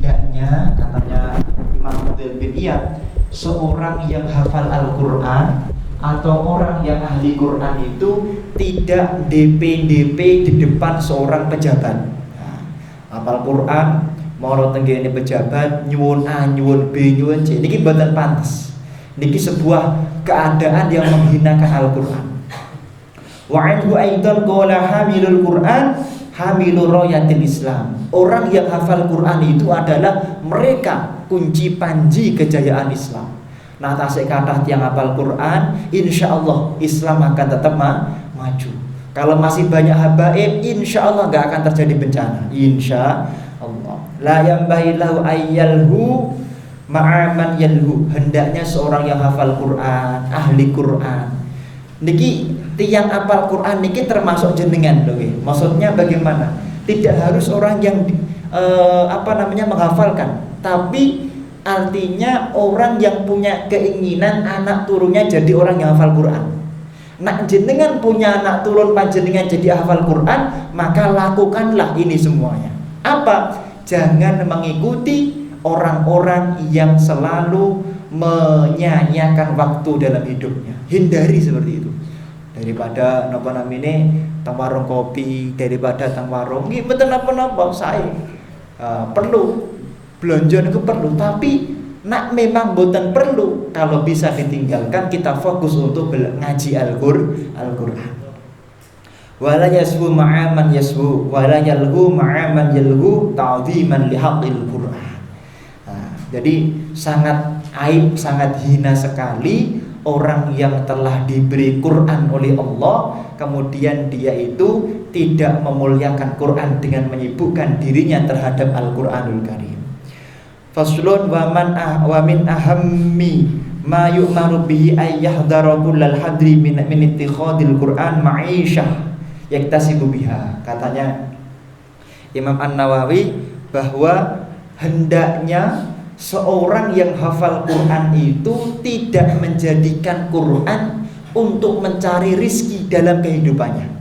hendaknya katanya Imam Fudhail bin Iyad, seorang yang hafal Al-Quran atau orang yang ahli Quran itu tidak DP-DP di depan seorang pejabat. Nah, hafal Quran mau tenggene pejabat nyuwun A nyuwun B nyuwun C niki mboten pantes. Niki sebuah keadaan yang menghinakan Al-Quran. Wa anhu aidan qala hamilul Quran hamilur rayatil Islam. Orang yang hafal Quran itu adalah mereka kunci panji kejayaan Islam. Nah, tasik kathah tiyang hafal Quran, insyaallah Islam akan tetap maju. Kalau masih banyak habaib, insyaallah enggak akan terjadi bencana. Insyaallah. La yambahi lahu ayyalhu ma'aman yalhu. Hendaknya seorang yang hafal Quran, ahli Quran. Niki tiyang hafal Quran niki termasuk jenengan loh. Maksudnya bagaimana? Tidak harus orang yang menghafalkan, tapi artinya orang yang punya keinginan anak turunnya jadi orang yang hafal Quran. Nak jenengan punya anak turun panjenengan jadi hafal Quran, maka lakukanlah ini semuanya. Apa? Jangan mengikuti orang-orang yang selalu menyanyiakan waktu dalam hidupnya. Hindari seperti itu. Daripada tang warung kopi, daripada tang warung nggih mboten napa-napa sae. Perlu belanja itu perlu, tapi nak memang mboten perlu, kalau bisa ditinggalkan, kita fokus untuk ngaji Al-Qur'an. Wala yasbu ma'aman yasbu wala yalhu ma'aman yalhu ta'dhiman lihaqqil Qur'an. Jadi sangat aib, sangat hina sekali orang yang telah diberi Quran oleh Allah, kemudian dia itu tidak memuliakan Quran dengan menyibukkan dirinya terhadap Al-Quranul Karim. Faslun wa min ahammi ma yu'maru bihi ay yahdara kullal hadri min ittikhadil Quran ma'isyah yaktasibu biha. Katanya Imam An-Nawawi bahwa hendaknya seorang yang hafal Quran itu tidak menjadikan Quran untuk mencari rizki dalam kehidupannya.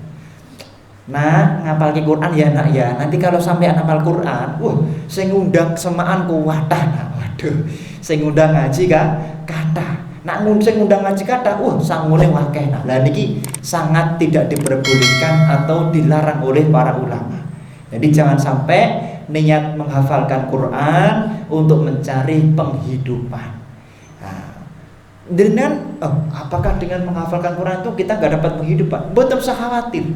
Nah, ngapalke Quran ya nak ya. Nanti kalau sampai hafal Quran, sing ngundang semaan kuwatah. Waduh, sing ngundang ngaji kathah. Nak sing ngundang ngaji kathah, sangune wakeh. Lah niki sangat tidak diperbolehkan atau dilarang oleh para ulama. Jadi jangan sampai niat menghafalkan Quran untuk mencari penghidupan. Apakah dengan menghafalkan Quran itu kita nggak dapat penghidupan? Betul, usah khawatir.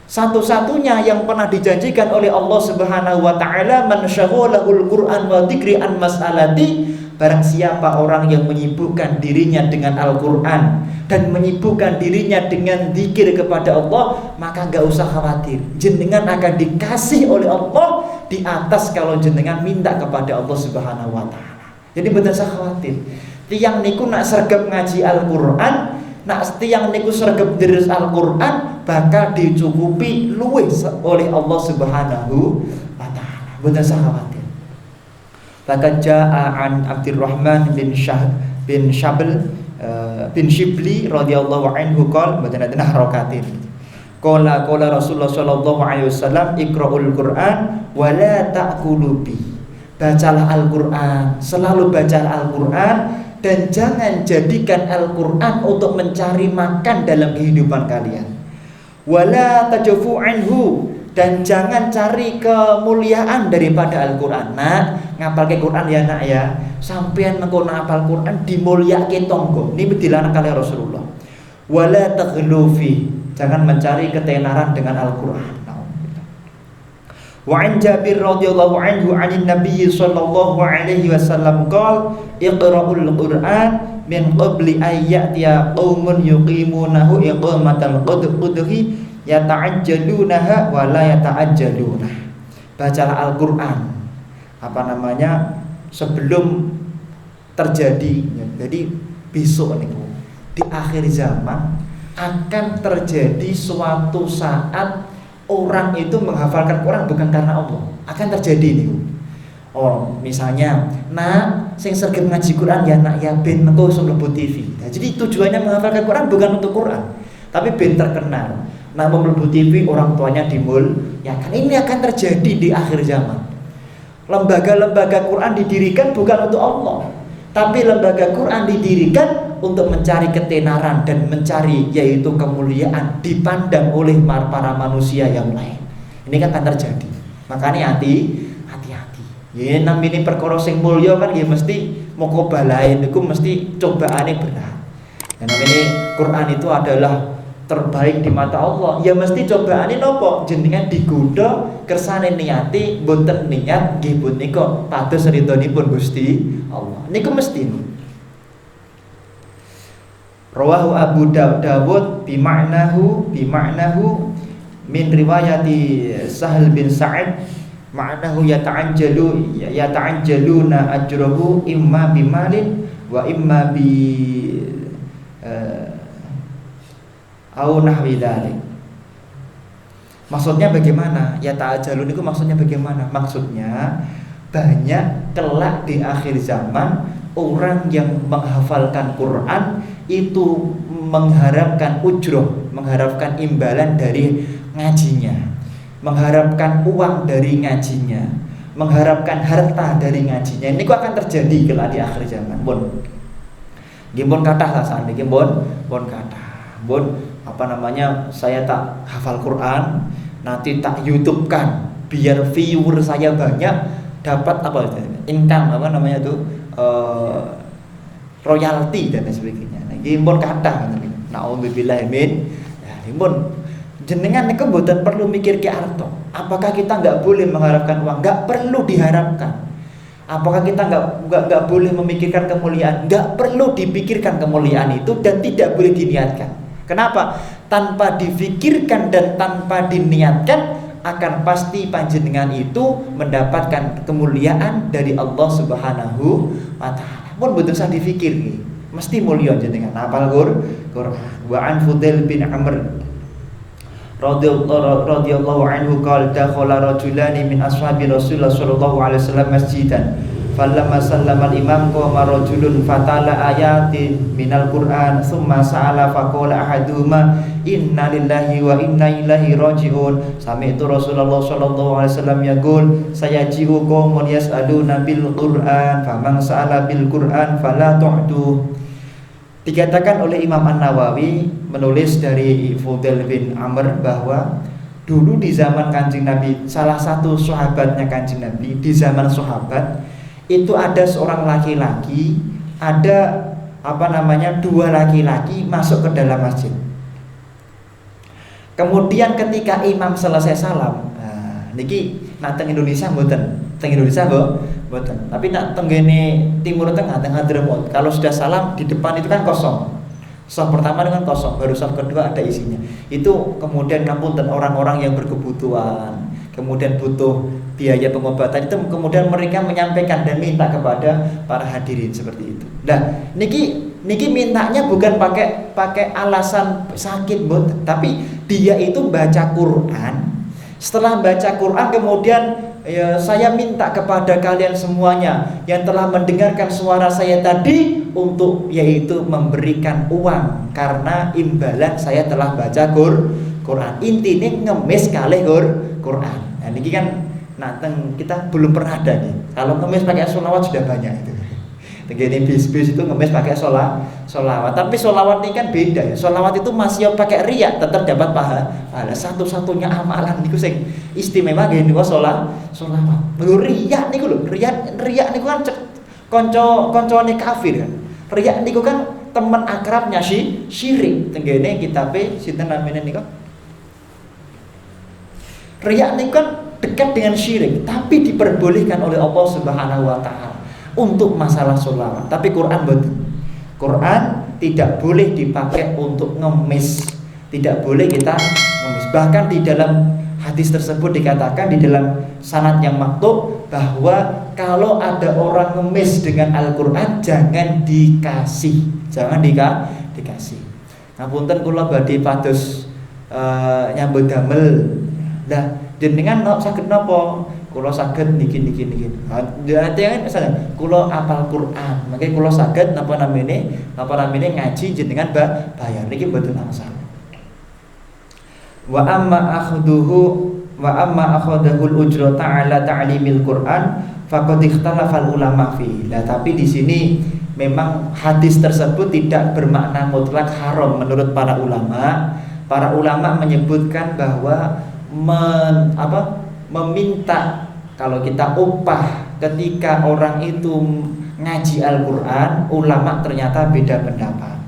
Satu-satunya yang pernah dijanjikan oleh Allah Subhanahu wa taala, man syaghalahul Qur'an wa dzikri an mas'alati, barang siapa orang yang menyibukkan dirinya dengan Al-Qur'an dan menyibukkan dirinya dengan zikir kepada Allah, maka enggak usah khawatir. Jenengan akan dikasih oleh Allah di atas kalau jenengan minta kepada Allah Subhanahu wa taala. Jadi betul usah khawatir. Tiyang niku nak sregep ngaji Al-Qur'an, nak tiyang niku sregep deres Al-Qur'an, bakal dicukupi luwih oleh Allah Subhanahu wa taala. Betul usah khawatir. Laqad jaa an Abdurrahman bin Shibli radhiyallahu anhu qala badana harakatin. Qala Rasulullah sallallahu alaihi wasallam iqra'ul Qur'an wa la ta'kulu bi. Bacalah Al-Qur'an, selalu baca Al-Qur'an, dan jangan jadikan Al-Qur'an untuk mencari makan dalam kehidupan kalian. Wala tajafu anhu, dan jangan cari kemuliaan daripada Al-Qur'an. Nah, ngapalke Quran ya nak ya, sampean mengko ngapal Quran dimulyake tonggo. Ini dilarang oleh Rasulullah. Wala taghlu fi, jangan mencari ketenaran dengan Al-Qur'an. Wa an Jabir radhiyallahu anhu 'anil Nabi sallallahu alaihi wasallam qala iqra'ul Qur'an min qabli ay ya'tiya qaumun yuqimunahu iqamatal qudhi yata'ajjalunaha wa la yata'ajjaluna. Bacalah Al-Qur'an sebelum terjadi. Jadi besok niku di akhir zaman akan terjadi suatu saat orang itu menghafalkan Quran bukan karena Allah. Akan terjadi niku. Misalnya, nah sing sregep ngaji Quran ya nak ya ben mengko iso mlebu TV. Nah, jadi tujuannya menghafalkan Quran bukan untuk Quran, tapi ben terkenal. Nah, mlebu TV orang tuanya dimul, ya kan ini akan terjadi di akhir zaman. Lembaga-lembaga Quran didirikan bukan untuk Allah, tapi lembaga Quran didirikan untuk mencari ketenaran dan mencari yaitu kemuliaan dipandang oleh para manusia yang lain. Ini kan akan terjadi. Makanya hati-hati. Ya namine perkara sing mulya kan ya mesti moko balain iku mesti cobaane berat. Yang namanya Quran itu adalah terbaik di mata Allah. Ya mesti cobaane nopo? Jenengan digodha kersane niati mboten niat nggih punika pados ridhonipun Gusti Allah. Niku mesti. Rawahu Abu Dawud bima'nahu min riwayati Sahal bin Sa'id ma'nahu yata'anjaluna ajrahu imma bimalin wa imma bi au nahwi dzalik. Maksudnya bagaimana? Ya ta'ajalun itu maksudnya bagaimana? Maksudnya banyak kelak di akhir zaman orang yang menghafalkan Quran itu mengharapkan ujroh, mengharapkan imbalan dari ngajinya, mengharapkan uang dari ngajinya, mengharapkan harta dari ngajinya. Ini kok akan terjadi kelak di akhir zaman. Bon kathah saniki bon saya tak hafal Quran, nanti tak YouTube-kan biar viewer saya banyak, dapat income royalti dan sebagainya. Nggih pun kathah naudzubillah min. Ya pun jenengan niku mboten perlu mikir ke arto. Apakah kita enggak boleh mengharapkan uang? Enggak perlu diharapkan. Apakah kita enggak boleh memikirkan kemuliaan? Enggak perlu dipikirkan kemuliaan itu dan tidak boleh diniatkan. Kenapa? Tanpa difikirkan dan tanpa diniatkan akan pasti panjenengan itu mendapatkan kemuliaan dari Allah Subhanahu wa taala. Pun boten usah dipikir nggih. Mesti mulia jenengan hafal Quran. Wa an Fudail bin Amr radhiyallahu anhu qala dakhala rajulani min ashabi Rasulullah sallallahu alaihi wasallam masjidan falamma sallama al-imam qama rajulun fatala ayatin minal Qur'an thumma sa'ala faqala ahaduhuma inna lillahi wa inna ilaihi raji'un. Sami'tu Rasulullah sallallahu alaihi wasallam yaqul sayaji'u qaumun yas'aluna bil Qur'an faman sa'ala bil Qur'an fala tu'tu. Dikatakan oleh Imam An-Nawawi menulis dari Fudail bin Amr bahwa dulu di zaman Kanjeng Nabi, salah satu sahabatnya Kanjeng Nabi di zaman sahabat itu ada seorang laki-laki, ada dua laki-laki masuk ke dalam masjid. Kemudian ketika imam selesai salam, niki nak teng Indonesia mboten, teng Indonesia mboten. Tapi nak teng ngene Timur Tengah, teng Hadramaut, kalau sudah salam di depan itu kan kosong. Saf pertama dengan kosong, baru saf kedua ada isinya. Itu kemudian ngapunten orang-orang yang berkebutuhan, kemudian butuh biaya pengobatan, itu kemudian mereka menyampaikan dan minta kepada para hadirin seperti itu. Nah, niki mintanya bukan pakai alasan sakit, tapi dia itu baca Quran. Setelah baca Quran kemudian saya minta kepada kalian semuanya yang telah mendengarkan suara saya tadi untuk yaitu memberikan uang karena imbalan saya telah baca Quran. Intinya ngemis kalih Quran. Nah, ini kan kita belum pernah ada nih. Kalau ngemis pakai sholawat sudah banyak itu. Begini bis-bis itu ngemis pakai sholawat. Tapi sholawat ini kan beda ya. Sholawat itu masih pakai riak tetap dapat pahala. Satu-satunya amalan niku sing istimewa nggih niku sholawat. Lho riak niku lho. Riak niku kan kanca-kancane kafir kan. Riak niku kan teman akrabnya syirik. Tenggene kitabe sinten namine niku? Riak niku kan dekat dengan syirik, tapi diperbolehkan oleh Allah Subhanahu wa taala untuk masalah sholawat. Tapi Quran betul. Quran tidak boleh dipakai untuk ngemis. Tidak boleh kita ngemis. Bahkan di dalam hadis tersebut dikatakan di dalam sanad yang maktub bahwa kalau ada orang ngemis dengan Al-Quran jangan dikasih. Jangan dikasih. Ngapunten kula badhe pados nyambut damel. Lah jenengan saged napa? Kula saged niki. Artinya misalnya kula apal Quran, makanya kula saged napa namine ngaji jenengan bayar niki mboten masalah. Wa amma akhadahu al-ujrata ala ta'limil Quran faqad ikhtalafal ulama fi. Lah tapi di sini memang hadis tersebut tidak bermakna mutlak haram menurut para ulama. Para ulama menyebutkan bahwa meminta kalau kita upah ketika orang itu ngaji Al-Quran, ulama ternyata beda pendapat.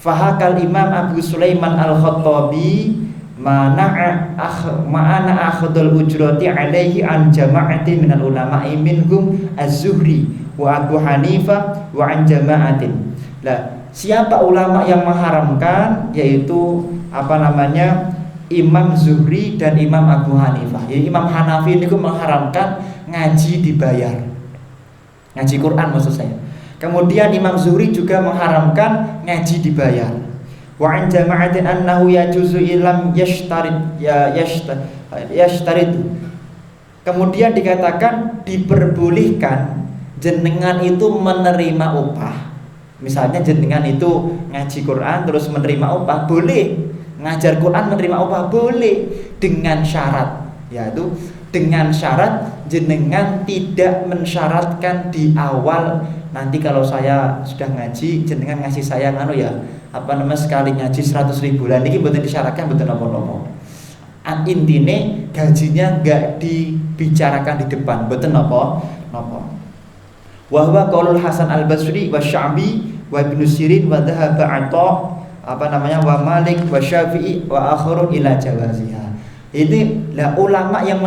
Fahakal Imam Abu Sulaiman Al-Khattabi ma'ana akhdul ujrati alaihi an jama'atin minal ulama'i minhum Az-Zuhri wa Abu Hanifah wa an jama'atin. Lah, siapa ulama yang mengharamkan? Yaitu Imam Zuhri dan Imam Abu Hanifah. Jadi Imam Hanafi ini mengharamkan ngaji dibayar, ngaji Quran maksud saya. Kemudian Imam Zuhri juga mengharamkan ngaji dibayar. Wa an jama'atin annahu yajuzu ilam yashtarid. Kemudian dikatakan diperbolehkan jenengan itu menerima upah. Misalnya jenengan itu ngaji Quran terus menerima upah, boleh. Ngajar Quran menerima upah boleh, dengan syarat, yaitu dengan syarat jenengan tidak mensyaratkan di awal, nanti kalau saya sudah ngaji jenengan ngasih saya sekali ngaji 100.000. Lah niki mboten disyaratkan, mboten napa-napa. Intine gajinya enggak dibicarakan di depan, mboten napa-napa. Wa huwa qaulul Hasan Al-Basri wa Sya'bi wa Ibnu Sirin wa dhahaba Atha wa Malik wa Syafi'i wa akharun ila jawaziha. Ini lah ulama yang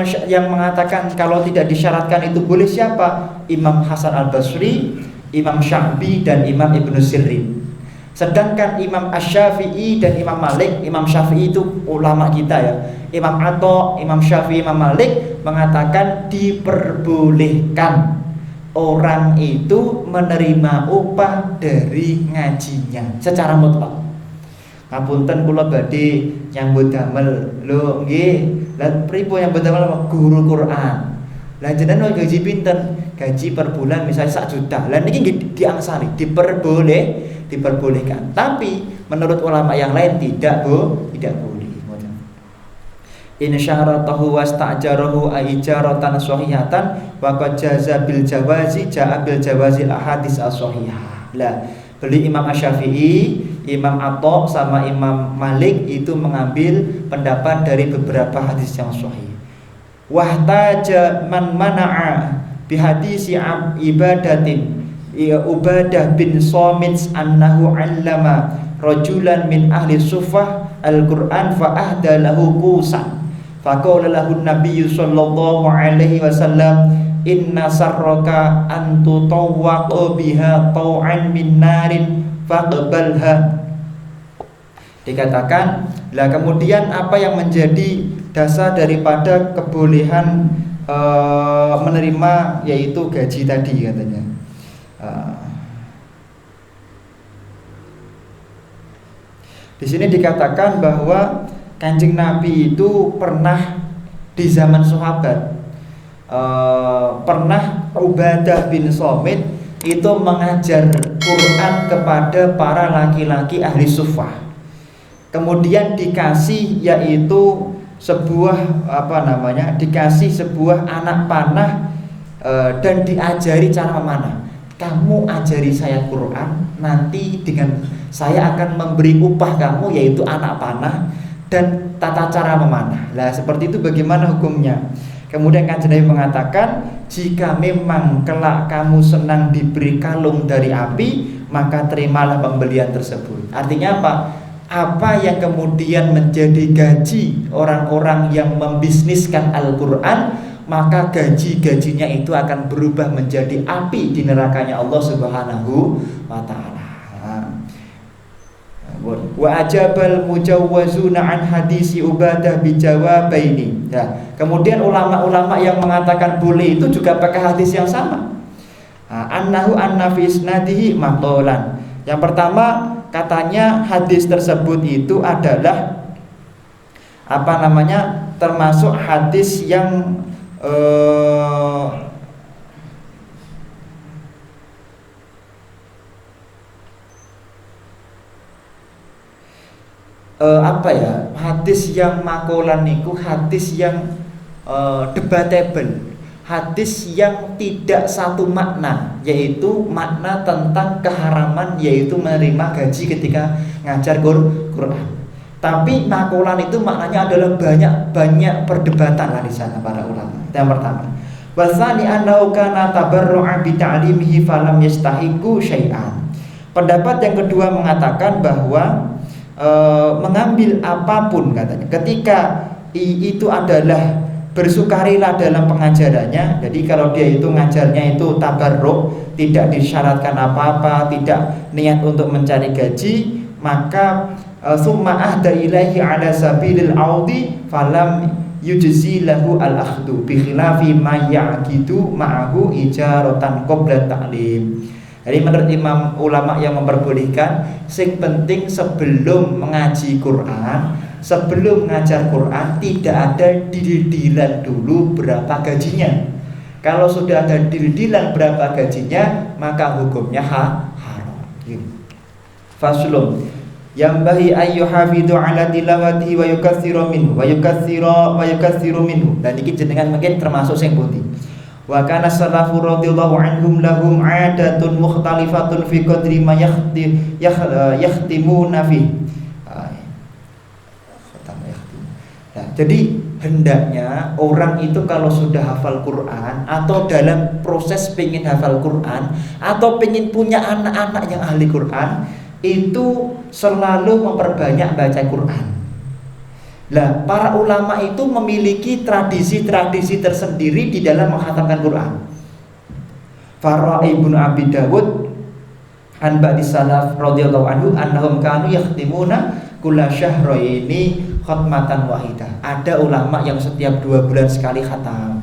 mengatakan kalau tidak disyaratkan itu boleh siapa? Imam Hasan Al-Basri, Imam Sya'bi dan Imam Ibnu Sirin. Sedangkan Imam Asy-Syafi'i dan Imam Malik, Imam Syafi'i itu ulama kita ya. Imam Atha, Imam Syafi'i, Imam Malik mengatakan diperbolehkan orang itu menerima upah dari ngajinya secara mutlak. Ngapunten kula badhe nyambut damel lho nggih. Lah pripun nyambut damel guru Quran. Lah jenengan gaji pinten? Gaji per bulan misalnya 1 juta. Lah niki diangsari, diperbolehkan. Tapi menurut ulama yang lain tidak boleh. In syaratahu wasta'jarahu aijaratan sahihatan wa qad jaza bil jawazi ja'a bil jawazil ahadits as-sahihah. Lah beli Imam Asy-Syafi'i, Imam Atha sama Imam Malik itu mengambil pendapat dari beberapa hadis yang sahih. Wahtaja man mana'a bi hadisi ibadatin Ubadah bin Samit annahu 'allama rajulan min ahli Sufah al-Qur'an fa ahda lahu qusan. Faqala lahu an-nabiy sallallahu alaihi wasallam inna sarraka an tutawwaqa biha tau'an min narin faqbalha. Dikatakan, lah kemudian apa yang menjadi dasar daripada kebolehan menerima yaitu gaji tadi katanya. Di sini dikatakan bahwa Kanjeng Nabi itu pernah di zaman sahabat pernah Ubadah bin Samit itu mengajar Quran kepada para laki-laki ahli Sufah. Kemudian dikasih yaitu dikasih sebuah anak panah dan diajari cara memanah. Kamu ajari saya Quran, nanti dengan saya akan memberi upah kamu yaitu anak panah dan tata cara memanah. Lah seperti itu bagaimana hukumnya? Kemudian Kanjeng Nabi mengatakan, jika memang kelak kamu senang diberi kalung dari api, maka terimalah pembelian tersebut. Artinya apa? Apa yang kemudian menjadi gaji orang-orang yang membisniskan Al-Quran, maka gaji-gajinya itu akan berubah menjadi api di nerakanya Allah Subhanahu wa ta'ala. Wa ajabal mujawwazuna an hadisi Ubadah bijawabaini. Ya, kemudian ulama-ulama yang mengatakan boleh itu juga pakai hadis yang sama. Annahu anna fi isnadihi maqalan. Yang pertama katanya hadis tersebut itu adalah termasuk hadis yang hadis yang makolan niku hadis yang debatable. hadis yang tidak satu makna, yaitu makna tentang keharaman, yaitu menerima gaji ketika ngajar Quran. Tapi makolan itu maknanya adalah banyak perdebatan lah di sana para ulama. Yang pertama, wasani annahu kana tabarru'a bi ta'limihi falam yastahiqu syai'an. Pendapat yang kedua mengatakan bahwa mengambil apapun katanya, ketika itu adalah bersukarela dalam pengajarannya. Jadi kalau dia itu ngajarnya itu tabarruk, tidak disyaratkan apa-apa, tidak niat untuk mencari gaji, maka summa ahda ilaihi ala sabilil audi falam yujzi lahu al-akhdhu bi khilafi ma ya'qidu ma'ahu ijaratan qabla ta'lim. Jadi menurut imam ulama yang memperbolehkan, sing penting sebelum mengaji Quran, sebelum ngajar Quran, tidak ada deal-dealan dulu berapa gajinya. Kalau sudah ada deal-dealan berapa gajinya, maka hukumnya haram. Faslun yambahi ayyuhafidhu ala tilawatihi wa yukatsiru minhu wa yukatsiru minhu. Dan iki jenengan mungkin termasuk sing pundi. Wa kana salafu radhiyallahu anhum lahum 'adatun mukhtalifatun fi qadri ma yahtimuna fi. Nah, jadi hendaknya orang itu kalau sudah hafal Quran atau dalam proses pengen hafal Quran atau pengen punya anak-anak yang ahli Quran, itu selalu memperbanyak baca Quran. Lah, para ulama itu memiliki tradisi-tradisi tersendiri di dalam menghatamkan Quran. Farra ibnu Abi Dawud an ba'di salaf radhiyallahu anhu annahum kanu yahtimuna kulla syahraini khatmatan wahidah. Ada ulama yang setiap 2 bulan sekali khatam.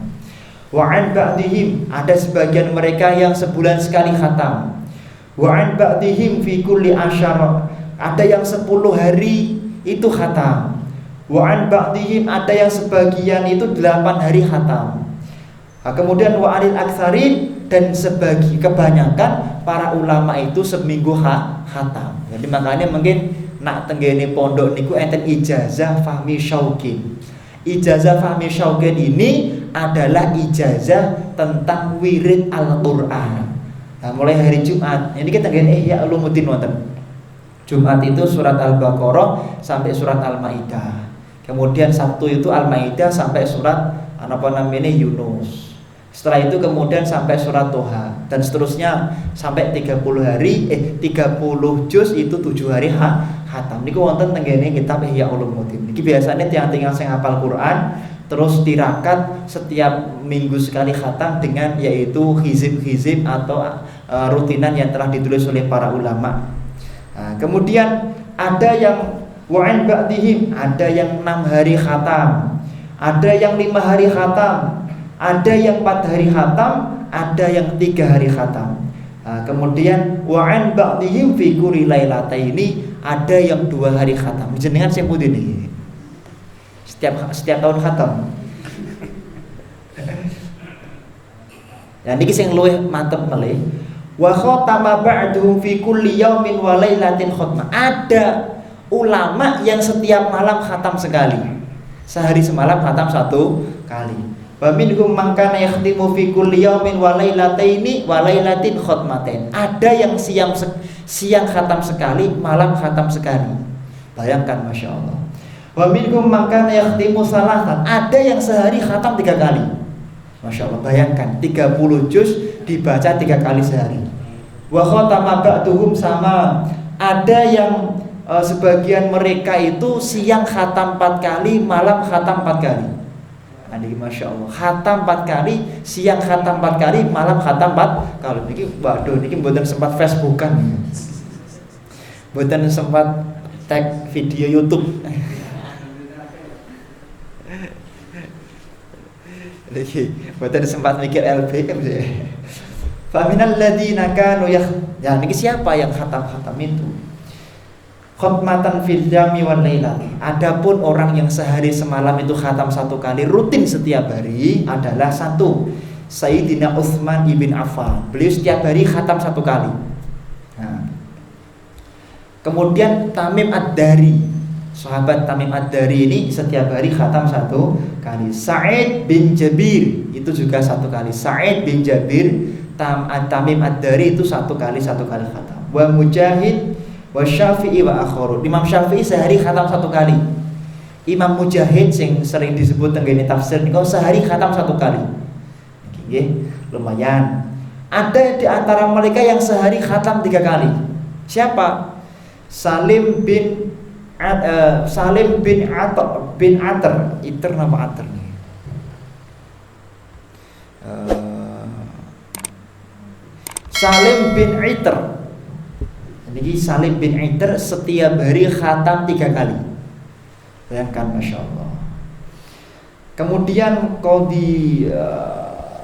Wa an ba'dihim, ada sebagian mereka yang sebulan sekali khatam. Wa an ba'dihim fi kulli asyara, ada yang 10 hari itu khatam. Wa an ba'dihim, ada yang sebagian itu 8 hari khatam. Nah, kemudian wa anil aksarin, dan kebanyakan para ulama itu seminggu khatam. Jadi makanya mungkin nak tenggene pondok niku enten ijazah fahmi syauqin. Ijazah fahmi syauqin ini adalah ijazah tentang wirid Al-Qur'an. Nah, mulai hari Jumat, ini kita tenggene Ihya Ulumuddin wonten. Jumat itu surat Al-Baqarah sampai surat Al-Maidah. Kemudian Sabtu itu Al-Maidah sampai surat Yunus. Setelah itu kemudian sampai surat Toha, dan seterusnya sampai 30 hari 30 juz itu 7 hari khatam. Niku wonten tenggene kitab Ihya Ulumuddin. Niki biasanya tiang-tiang sing hafal Quran terus tirakat setiap minggu sekali khatam dengan yaitu hizib-hizib atau rutinan yang telah ditulis oleh para ulama. Nah, kemudian ada yang wa'in ba'dihim, ada yang 6 hari khatam, ada yang 5 hari khatam, ada yang 4 hari khatam, ada yang 3 hari khatam. Nah, kemudian wa'in ba'dihim fi kulli lailataini, ada yang 2 hari khatam. Jenengan sing pundi niki? Setiap tahun khatam. Ya niki sing luwih mantep melih. Wa khatama ba'duhum fi kulli yaumin wa lailatin khatmah. Ada ulama yang setiap malam khatam sekali. Sehari semalam khatam 1 kali. Wa minhum man kana yakhtimu fi kulli yaumin wa lailataini wa lailatin khatmatain. Ada yang siang khatam sekali, malam khatam sekali. Bayangkan, Masya Allah. Wa minhum man kana yakhtimu salatan. Ada yang sehari khatam 3 kali. Masya Allah, bayangkan 30 juz dibaca 3 kali sehari. Wa khatama ba'duhum sama. Ada yang sebagian mereka itu siang khatam 4 kali, malam khatam 4 kali. Ini Masya Allah, khatam 4 kali, siang khatam 4 kali, malam khatam 4 kali. Niki waduh, niki mboten sempat Facebookan, mboten sempat tag video YouTube. Niki mboten sempat mikir LBM sih. Faminal ladzina kanu ya niki siapa yang khatam-khatam itu? Khatmatan fil yami wal lailati. Adapun orang yang sehari semalam itu khatam 1 kali rutin setiap hari adalah 1 Sayyidina Utsman ibn Affan. Beliau setiap hari khatam 1 kali. Nah. Kemudian Tamim Ad-Dari. Sahabat Tamim Ad-Dari ini setiap hari khatam 1 kali. Sa'id bin Jabir itu juga 1 kali. Sa'id bin Jabir Tamim Ad-Dari itu 1 kali khatam. Wa Mujahid wa Syafi'i wa akharu. Imam Syafi'i sehari khatam 1 kali. Imam Mujahid yang sering disebut tenggene tafsir niku sehari khatam 1 kali. Nggih, lumayan. Ada di antara mereka yang sehari khatam 3 kali. Siapa? Salim bin Atar. Iter nama Atar nih. Salim bin Iter. Jadi Salim bin Iter setiap hari khatam 3 kali. Bayangkan, masya Allah. Kemudian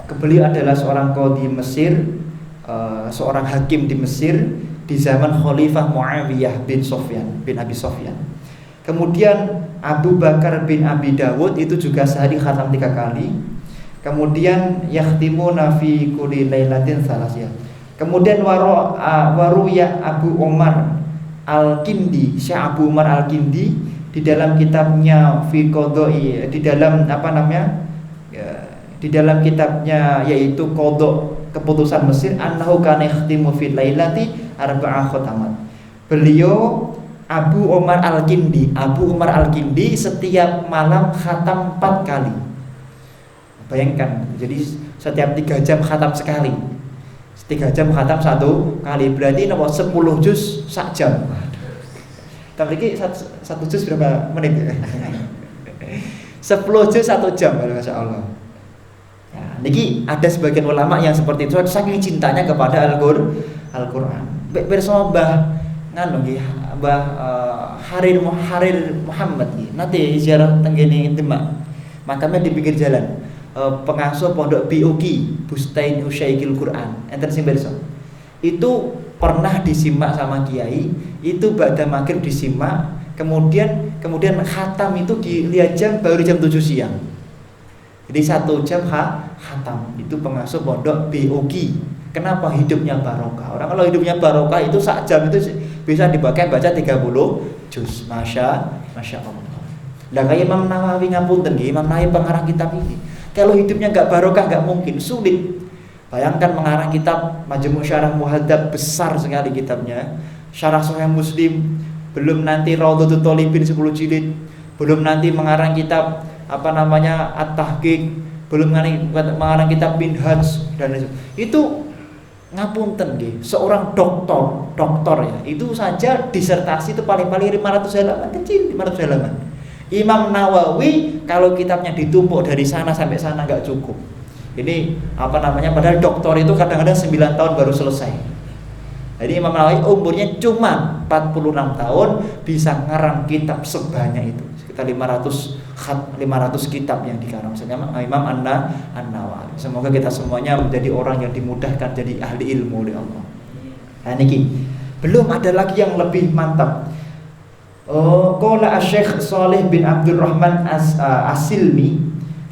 beliau adalah seorang qadhi Mesir, seorang hakim di Mesir di zaman Khalifah Muawiyah bin Abi Sufyan. Kemudian Abu Bakar bin Abi Dawud itu juga sehari khatam 3 kali. Kemudian yakhtimuna fi kulli lailatin salasiyah. Kemudian waruya Abu Umar Al-Kindi, Syekh Abu Umar Al-Kindi di dalam kitabnya fi qodoi, di dalam di dalam kitabnya yaitu Qodho, keputusan Mesir, annahu kana yakhtimu fi lailati arba'a khatamat. Beliau Abu Umar Al-Kindi setiap malam khatam 4 kali. Bayangkan, jadi setiap 3 jam khatam sekali. 3 jam khatam 1 kali, berarti 10 juz sak jam. Tapi 1 juz berapa menit? 10 juz 1 jam, masya Allah. Ya, niki ada sebagian ulama yang seperti itu, saking cintanya kepada Al-Qur'an. Bersama Mbah Harir Muhammad nanti ziarah tenggene Demak. Makamnya di pinggir jalan. Pengasuh pondok BOQ Bustain Usyaikil Quran. Enten sing pirsa. Itu pernah disimak sama kiai, itu ba'da maghrib disimak, kemudian khatam itu dilihat jam baru jam 7 siang. Jadi 1 jam khatam. Itu pengasuh pondok BOQ. Kenapa? Hidupnya barokah. Orang kalau hidupnya barokah itu sak jam itu bisa dipakai baca 30 juz. Masya Allah. Lah kayak Imam Nawawi ngapunten nggih, Imam Nawawi pengarang kitab ini. Kalau hidupnya enggak barokah enggak mungkin, sulit. Bayangkan mengarang kitab Majmu' Syarah Muhadzab, besar sekali kitabnya. Syarah Sahih Muslim, belum nanti Raudhatul Thalibin 10 jilid, belum nanti mengarang kitab At-Tahqiq, belum mengarang kitab Minhaj dan itu ngapunten nggih, seorang doktor ya, itu saja disertasi itu paling-paling 500 halaman, kecil 500 halaman. Imam Nawawi kalau kitabnya ditumpuk dari sana sampai sana nggak cukup. Ini padahal doktor itu kadang-kadang 9 tahun baru selesai. Jadi Imam Nawawi umurnya cuma 46 tahun bisa ngarang kitab sebanyak itu. Sekitar 500 kitab yang dikarang sama Imam An-Nawawi. Semoga kita semuanya menjadi orang yang dimudahkan jadi ahli ilmu oleh Allah. Nah niki belum ada lagi yang lebih mantap. Qala Asy-Syaikh Shalih bin Abdurrahman As-Silmi,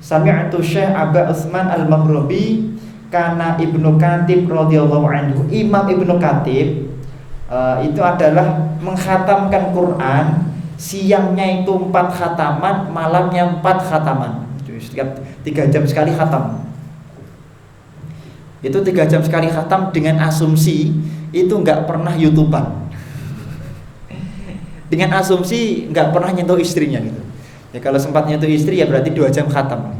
sami'tu Syekh Aba Utsman Al-Maghribi kana Ibnu Katib radhiyallahu anhu. Imam Ibnu Katib itu adalah mengkhatamkan Quran, siangnya itu 4 khataman, malamnya 4 khataman. Setiap 3 jam sekali khatam. Itu 3 jam sekali khatam dengan asumsi itu enggak pernah YouTuber. Dengan asumsi enggak pernah nyentuh istrinya gitu. Ya kalau sempat nyentuh istri ya berarti 2 jam khatam.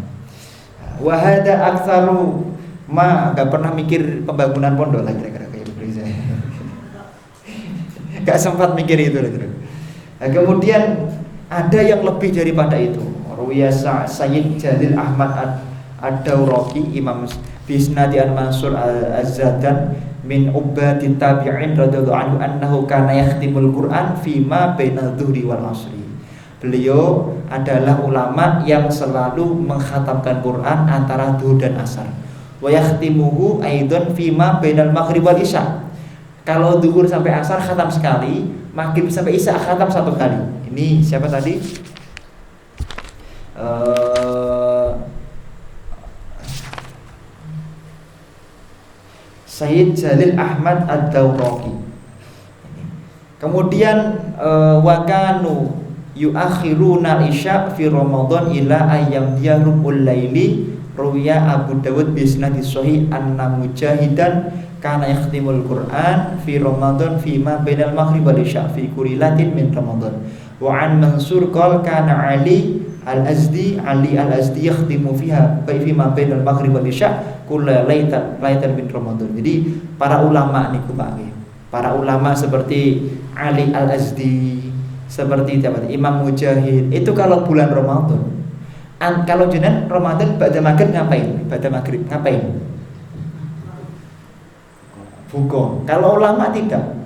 Wa hada aktsaru enggak pernah mikir pembangunan pondok lah kira-kira kayak begitu. Enggak sempat mikir itu gitu. Nah, kemudian ada yang lebih daripada itu. Ruya Sayyid Jalil Ahmad Ad-Dawraqi Imam Bisnadi Al-Mansur Az-Zadan min ubadi tabi'in radhiyallahu anhu annahu kana yakhtimul Qur'an fima baina dhuhri wal asri. Beliau adalah ulama yang selalu mengkhatamkan Quran antara zuhur dan asar. Wa yakhtimuhu aidan fima bainal maghrib wal isya. Kalau zuhur sampai asar khatam sekali, maghrib sampai isya khatam 1 kali. Ini siapa tadi? Sayyid Jalil Ahmad Ad-Dawraqi. Kemudian wakanu yuakhiruna isya fi Ramadan ila ayyam dia rubul laili. Ruwiya Abu Dawud bisnadi sahih anna mujahidan kana yakhtimul Qur'an fi Ramadan fi ma bainal maghrib wal isya fi kulli latin min Ramadan. Wa an Mansur qala kana Ali al-Azdi yakhtimu fiha fi ma bainal maghrib wal isya kulla laitan min Ramadan. Jadi para ulama niku Pak nggih. Para ulama seperti Ali al-Azdi, seperti Imam Mujahid itu kalau bulan Ramadan. Kalau jenengan Ramadan ba'da maghrib ngapain? Ba'da maghrib ngapain? Buka. Kalau ulama tidak.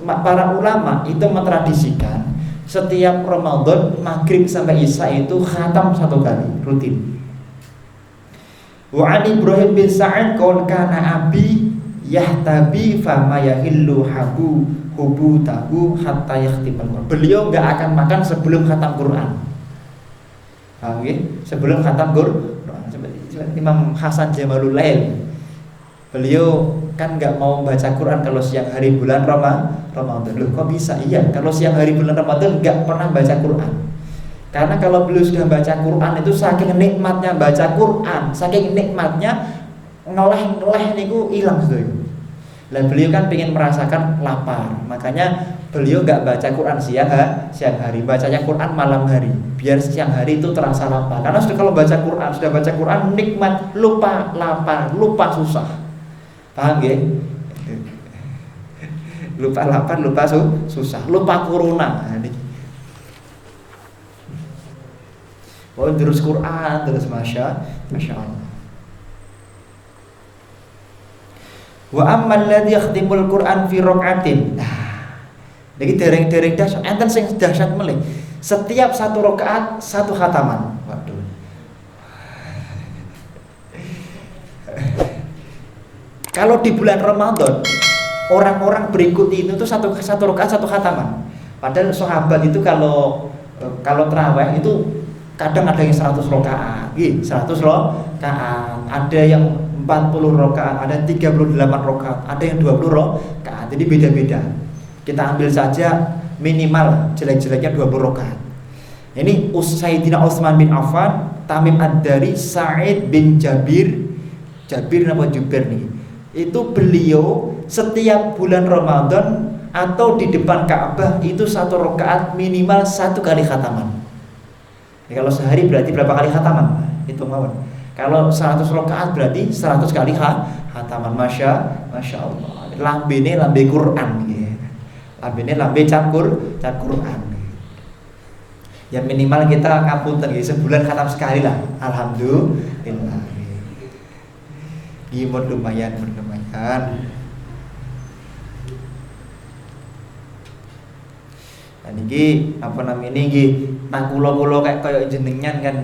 Para ulama itu mentradisikan setiap Ramadan maghrib sampai isya itu khatam 1 kali rutin. Wa an Ibrahim bin Sa'ad qala kana abi yahtabi fama yahillu hubu tahu hatta yakhtimal Quran. Beliau enggak akan makan sebelum khatam Quran. Paham ya? Sebelum khatam Quran. Imam Hasan Jamalul Lail. Beliau kan enggak mau baca Quran kalau siang hari bulan Ramadan. Loh, kok bisa? Iya, kalau siang hari bulan Ramadan enggak pernah baca Quran. Karena kalau beliau sudah baca Quran itu saking nikmatnya baca Quran, saking nikmatnya ngeleh niku hilang sudah. Dan beliau kan pengen merasakan lapar, makanya beliau nggak baca Quran siang hari, bacanya Quran malam hari, biar siang hari itu terasa lapar. Karena kalau sudah baca Quran nikmat, lupa lapar, lupa susah, paham ya? Lupa lapar, lupa susah, lupa corona. Oh terus Quran terus masya Allah. Wa ammal ladzi yakhtimul Qur'an fi rak'atin. Nah, niki dereng-dereng dahsyat, enten sing dahsyat melih. Setiap 1 rakaat 1 khataman. Waduh. Kalau di bulan Ramadan, orang-orang berikut itu tuh satu rakaat 1 khataman. Padahal sahabat itu kalau tarawih itu kadang ada yang 100 rakaat. 100 rakaat. Ada yang 40 rakaat, ada 38 rakaat, ada yang 20 rakaat. Jadi beda-beda. Kita ambil saja minimal jelek-jeleknya 20 rakaat. Ini Sayyidina Utsman bin Affan, Tamim Ad-Dari, Sa'id bin Jabir apa Jubair nih. Itu beliau setiap bulan Ramadan atau di depan Ka'bah itu 1 rakaat minimal 1 kali khataman. Kalau sehari berarti berapa kali khataman? Hitung mawon. Kalau 100 rakaat berarti 100 kali khataman. Masya Allah. Lambene lambe Quran ya. Lambene lambe cat Quran. Ya minimal kita ngapunten nggih sebulan khatam sekali lah. Alhamdulillah. Gimana lumayan. Nah niki apa namanya niki nang kula kayak kaya jenengan kan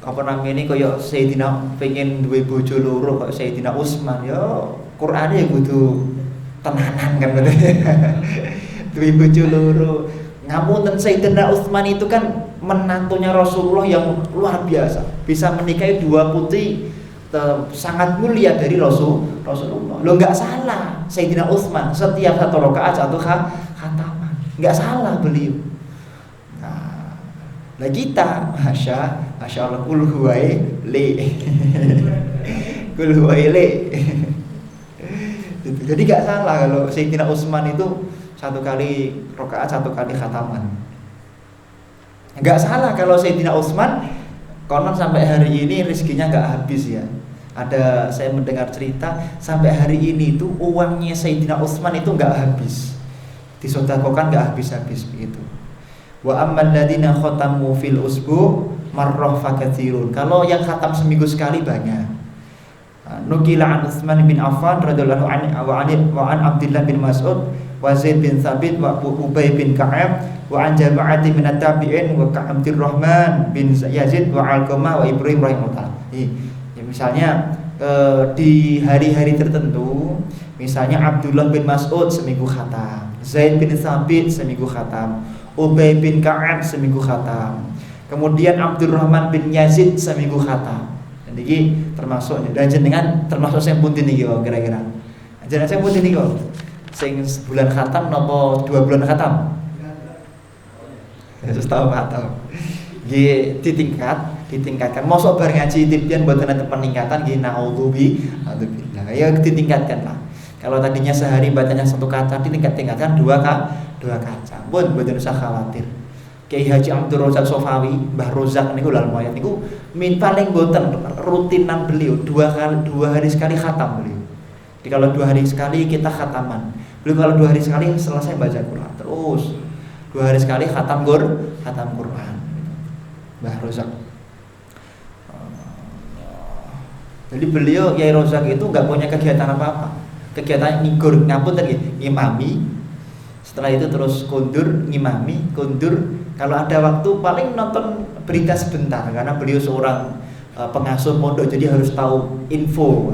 apa namanya ini kaya Sayyidina pengen duwe bojo loro kaya Sayyidina Utsman ya Qur'ane ya kudu tenanan kan bener. Duwe bojo loro. Ngapunten Sayyidina Utsman itu kan menantunya Rasulullah yang luar biasa. Bisa menikahi 2 putri sangat mulia dari Rasulullah. Lo enggak salah Sayyidina Utsman setiap 1 rakaat 1 khataman. Enggak salah beliau. Nah kita Masya Allah kul huwai le. Jadi gak salah kalau Sayyidina Utsman itu 1 kali rakaat 1 kali khataman. Gak salah kalau Sayyidina Utsman konon sampai hari ini rezekinya gak habis ya. Ada saya mendengar cerita sampai hari ini itu uangnya Sayyidina Utsman itu gak habis. Disedekahkan gak habis-habis begitu. Wa ammal ladina khatamu fil usbu marrah fakatsirun. Kalau yang khatam seminggu sekali banyak. Nukila an Utsman bin Affan radhiyallahu anhu wa an Abdullah bin Mas'ud wa Zaid bin Thabit wa Ubay bin Ka'ab wa an jama'ati min at-tabi'in wa Abdurrahman bin Yazid wa Alqamah wa Ibrahim rahimahullah. Ya misalnya di hari-hari tertentu misalnya Abdullah bin Mas'ud seminggu khatam, Zaid bin Thabit seminggu khatam, Ubay bin Ka'ab seminggu khatam, kemudian Abdurrahman bin Yazid seminggu khatam. Dan ini termasuk dan jenengan termasuk sing pundi niki kira-kira. Jenengan sing pundi niki? Sing sebulan khatam napa 2 bulan khatam? Setahun atau ditingkatkan. Mosok bar ngaji tipian mboten enten peningkatan nggih naudzubillah. Ya ditingkatkan lah. Kalau tadinya sehari bacanya 1 kaca ditingkatkan 2 kaca. Mboten usah khawatir. Kiai Haji Abdul Razak Sofawi, Mbah Rozak niku lal moyat niku paling mboten rutinan beliau 2 hari sekali khatam beliau. Jadi kalau 2 hari sekali kita khataman. Beliau kalau 2 hari sekali selesai baca Quran terus. 2 hari sekali khatam Quran. Mbah Rozak. Jadi beliau Kiai Rozak itu nggak punya kegiatan apa-apa. Kegiatan ngigur ngapun tadi ngimami. Setelah itu terus kundur ngimami, kundur. Kalau ada waktu paling nonton berita sebentar karena beliau seorang pengasuh pondok jadi harus tahu info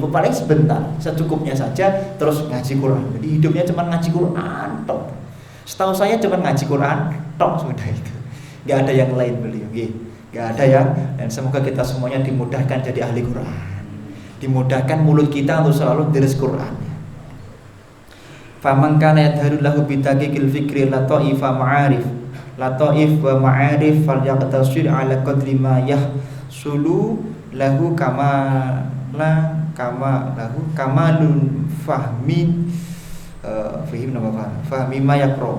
paling sebentar, secukupnya saja terus ngaji Quran. Jadi hidupnya cuma ngaji Quran tok. Setahu saya cuma ngaji Quran tok sudah itu. Nggak ada yang lain beliau, nggak ada yang. Dan semoga kita semuanya dimudahkan jadi ahli Quran, dimudahkan mulut kita untuk selalu deres Quran. Faman kana yadharu lahu bitaqiqil fikri lata'ifa ma'arif lataif wa ma'arif falyaqtasir ala qadri ma yahsulu lahu kamalun fahmi ma yaqra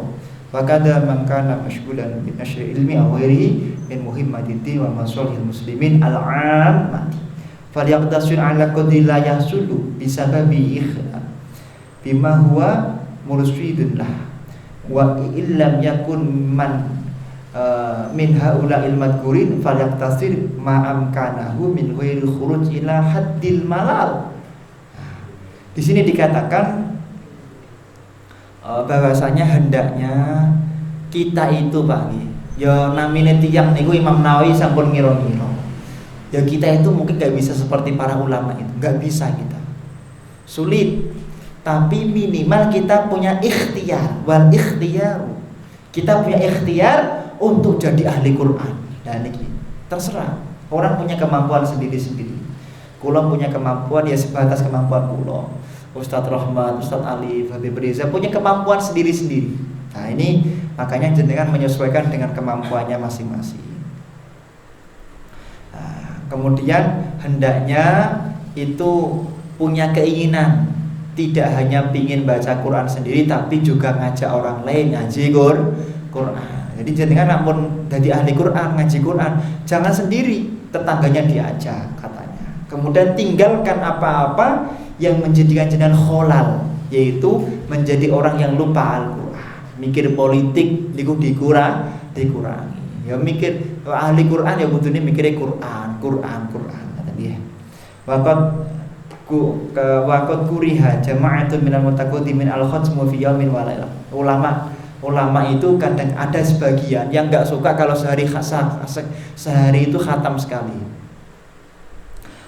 wa kadza man kana mashghulan bi nashri ilmi aw ghairihi min muhimmatid wa masalihil muslimin al-'ammati falyaqtasir ala qadri la yahsulu bisababi bima huwa mursyidun lah wa illam yakun man min haula'il madkurin falyaqtasir ma amkanahu min ghairi khuruj ila haddil malal. Di sini dikatakan bahwasanya hendaknya kita itu Pak ya namine tiyang niku Imam Nawawi sampun ngira-ngira. Ya kita itu mungkin gak bisa seperti para ulama itu, gak bisa kita. Sulit. Tapi minimal kita punya ikhtiar, wal ikhtiar. Kita punya ikhtiar untuk jadi ahli Quran. Dan ini terserah. Orang punya kemampuan sendiri-sendiri. Kula punya kemampuan ya sebatas kemampuan kula. Ustadz Rahmat, Ustadz Ali, Habib Riza punya kemampuan sendiri-sendiri. Nah ini makanya jenengan menyesuaikan dengan kemampuannya masing-masing. Nah, kemudian hendaknya itu punya keinginan. Tidak hanya pingin baca Quran sendiri, tapi juga ngajak orang lain ngaji Quran. Jadi jenengan namun jadi ahli Quran, ngaji Quran, jangan sendiri, tetangganya diajak katanya. Kemudian tinggalkan apa-apa yang menjadikan jenengan kholal, yaitu menjadi orang yang lupa Al-Quran. Mikir politik dikurangi. Ya mikir ahli Quran ya butuhnya mikirnya Quran kata dia. Waqad kuriha jama'atun minal mutaqaddimin al-khatmu fi yaumin wa lailah. Ulama itu kadang ada sebagian yang enggak suka kalau sehari itu khatam sekali.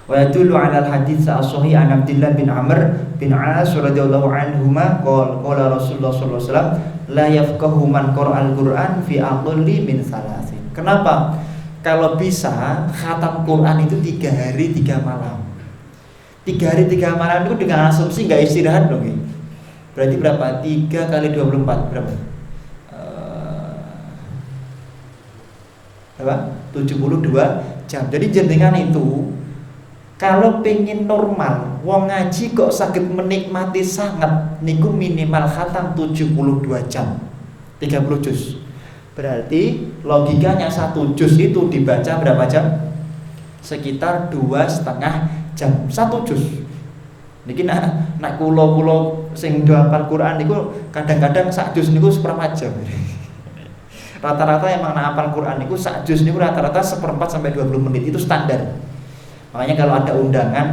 Wa yadullu 'ala al-hadits as-sahih an Abdullah bin Amr bin As radhiyallahu anhuma qala Rasulullah sallallahu alaihi wasallam la yafqahu man qara'al Qur'an fi aqalli min salasin. Kenapa? Kalau bisa khatam Quran itu 3 hari 3 malam. 3 hari 3 malam itu dengan asumsi nggak istirahat dong ya. Berarti berapa? 3 kali 24 berapa? 72 jam. Jadi jenengan itu kalau pengen normal, wong ngaji kok sakit menikmati sangat niku minimal khatam 72 jam 30 juz. Berarti logikanya 1 juz itu dibaca berapa jam? Sekitar 2,5 jam 1 juz. Niki nak kula sing do hafal Quran niku kadang-kadang sak juz niku seperempat jam. Rata-rata emang nak hafal Quran niku sak juz niku rata-rata 1/4 sampai 20 menit itu standar. Makanya kalau ada undangan,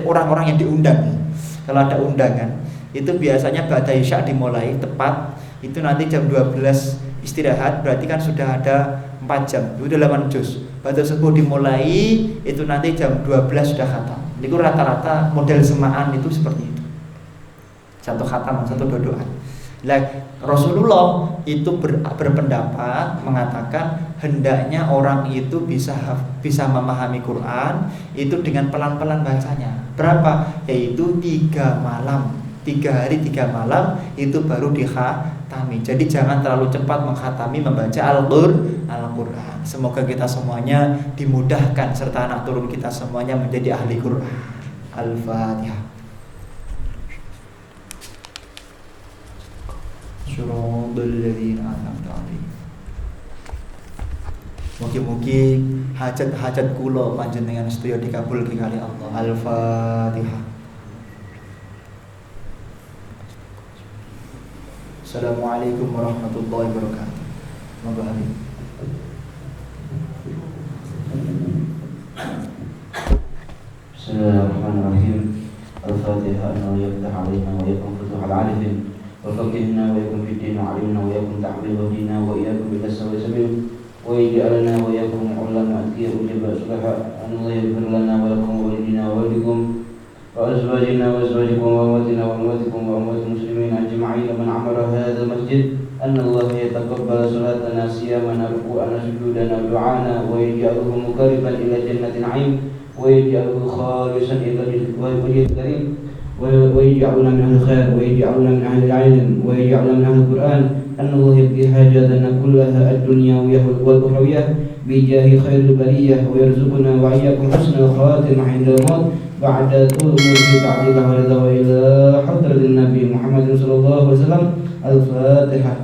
orang-orang yang diundang. Kalau ada undangan, itu biasanya ba'da isya dimulai tepat itu nanti jam 12 istirahat, berarti kan sudah ada 4 jam. Itu 8 juz. Ba'da subuh dimulai itu nanti jam 12 sudah khatam. Itu rata-rata model semaan itu seperti itu. Satu khatam, satu dodoan. Nah, Rasulullah itu berpendapat mengatakan hendaknya orang itu bisa memahami Quran itu dengan pelan-pelan bacanya. Berapa? Yaitu 3 malam. 3 hari 3 malam itu baru khatami. Jadi jangan terlalu cepat mengkhatami membaca Al-Qur'an. Semoga kita semuanya dimudahkan serta anak turun kita semuanya menjadi ahli Qur'an. Al-Fatihah. Shiratal ladzina an'amta 'alaihim. Mugi-mugi hajat-hajat kula panjenengan sedaya dikabulke kali Allah. Al-Fatihah. Assalamualaikum warahmatullahi wabarakatuh. Monggo amin. Bismillahirrahmanirrahim. Al-Fatihah. Anna yaftah alaina wa yakum futuhal arifin wa faqihna wa yakum fiddin wa alimna wa yakum ta'bil wa dina wa iyakum bil sawi sabil wa ij'alna wa yakum ulama atiya ujaba sulaha. Allah yaghfir lana wa lakum wa walidina wa walikum wa azwajina wa azwajikum wa amwatina wa amwatikum wa amwatil muslimin ajma'in man amara hadzal masjid anna Allah yataqabbal salatana siyamana ruku'ana sujudana du'ana wa yaj'aluhu muqarriban ila jannatin 'ain wa yaj'aluhu khalisan ila wajhil karim wa yaj'aluna min ahli khair wa yaj'aluna min ahli al-'ilm wa yaj'aluna min ahli al-Qur'an anna Allah yaqdi hajatana kullaha ad-dunyawiyah wal ukhrawiyah bi jahi khairil bariyah wa yarzuquna wa iyyakum husnal khatimah 'inda al-maut ba'da tul mulki ta'ala wa ila hadratin nabi Muhammad sallallahu alaihi wasallam. Al-Fatihah.